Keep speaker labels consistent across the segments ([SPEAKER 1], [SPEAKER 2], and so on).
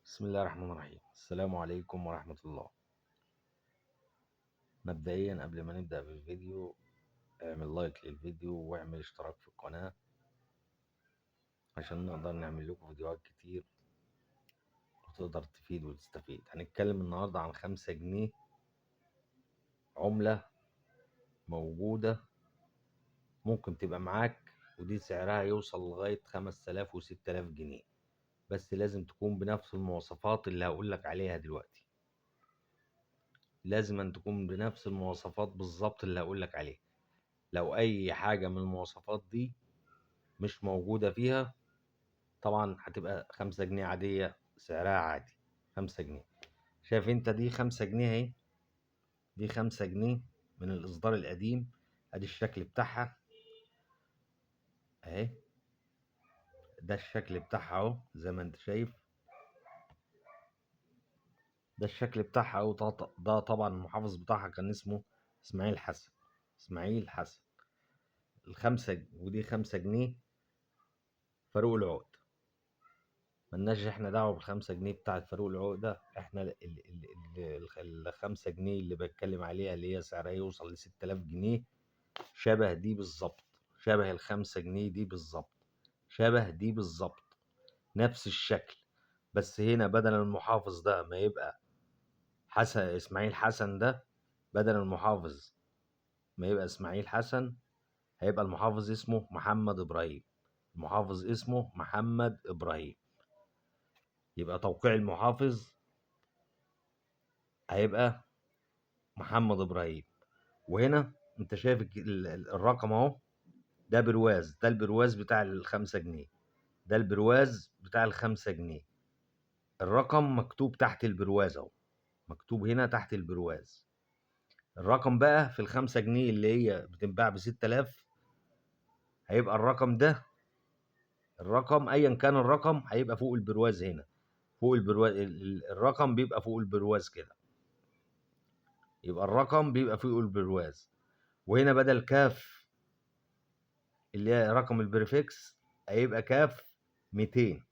[SPEAKER 1] بسم الله الرحمن الرحيم. السلام عليكم ورحمة الله. مبدئيا قبل ما نبدأ بالفيديو اعمل لايك للفيديو واعمل اشتراك في القناة عشان نقدر نعمل لكم فيديوهات كتير وتقدر تفيد وتستفيد. هنتكلم النهاردة عن 5 جنيه، عملة موجودة ممكن تبقى معاك، ودي سعرها يوصل لغاية 5000 و6000 جنيه، بس لازم تكون بنفس المواصفات اللي هقولك عليها دلوقتي. لازم أن تكون بنفس المواصفات بالظبط اللي هقولك عليها. لو اي حاجة من المواصفات دي مش موجودة فيها طبعا هتبقى 5 جنيه عادية، سعرها عادي 5 جنيه. شايف انت دي 5 جنيه اهي، دي 5 جنيه من الاصدار القديم. ادي الشكل بتاعها اهي، ده الشكل بتاعها اهو زي ما انت شايف، ده الشكل بتاعها اهو. ده طبعا المحافظ بتاعها كان اسمه اسماعيل حسن، اسماعيل حسن. ودي 5 جنيه فاروق العقد. ملناش احنا دعوة ب5 جنيه بتاعت فاروق العقدة. احنا ال5 جنيه اللي بتكلم عليها اللي هي سعرها يوصل ل6000 جنيه، شبه دي بالظبط، شبه ال5 جنيه دي بالظبط، شبه دي بالظبط، نفس الشكل. بس هنا بدل المحافظ ده ما يبقى حسن اسماعيل حسن، ده بدل المحافظ ما يبقى اسماعيل حسن هيبقى المحافظ اسمه محمد ابراهيم. المحافظ اسمه محمد ابراهيم، يبقى توقيع المحافظ هيبقى محمد ابراهيم. وهنا انت شايف الرقم اهو، ده برواز، ده البرواز بتاع ال5 جنيه، ده البرواز بتاع ال5 جنيه. الرقم مكتوب تحت البرواز اهو، مكتوب هنا تحت البرواز. الرقم بقى في ال5 جنيه اللي هي بتنباع ب6000 هيبقى الرقم ده، الرقم ايا كان الرقم هيبقى فوق البرواز هنا، فوق البرواز. الرقم بيبقى فوق البرواز كده، يبقى الرقم بيبقى فوق البرواز. وهنا بدل كاف اللي هي رقم البريفكس هيبقى كاف 200،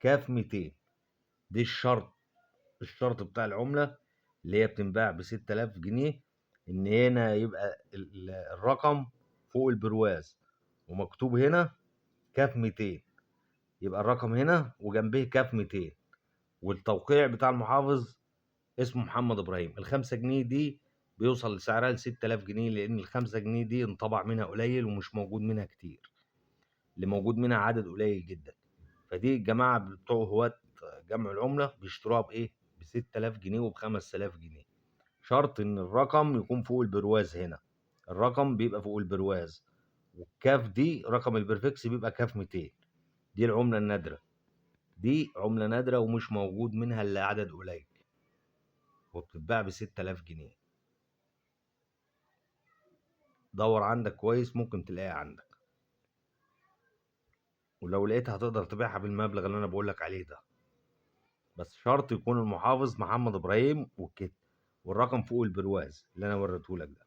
[SPEAKER 1] كاف 200. دي الشرط بتاع العملة اللي هي بتنباع ب6000 جنيه، ان هنا يبقى الرقم فوق البرواز ومكتوب هنا كاف 200، يبقى الرقم هنا وجنبه كاف 200، والتوقيع بتاع المحافظ اسمه محمد ابراهيم. ال5 جنيه دي بيوصل لسعرها ل6000 جنيه، لان ال5 جنيه دي انطبع منها قليل ومش موجود منها كتير، اللي موجود منها عدد قليل جدا. فدي الجماعة بتوع هواة جمع العملة بيشتروها بإيه؟ ب6000 جنيه وب5000 جنيه. شرط إن الرقم يكون فوق البرواز هنا، الرقم بيبقى فوق البرواز، والكاف دي رقم البرفكس بيبقى كاف 200. دي العملة النادرة، دي عملة نادرة ومش موجود منها إلا عدد قليل، وبتتباع ب6000 جنيه. دور عندك كويس ممكن تلاقيها عندك، ولو لقيتها هتقدر تبيعها بالمبلغ اللي أنا بقولك عليه ده، بس شرط يكون المحافظ محمد ابراهيم وكده، والرقم فوق البرواز اللي انا وريتهولك ده.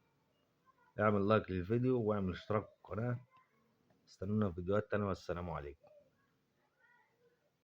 [SPEAKER 1] اعمل لايك للفيديو واعمل اشتراك في القناة. استنونا في فيديوهات تانية، والسلام عليكم.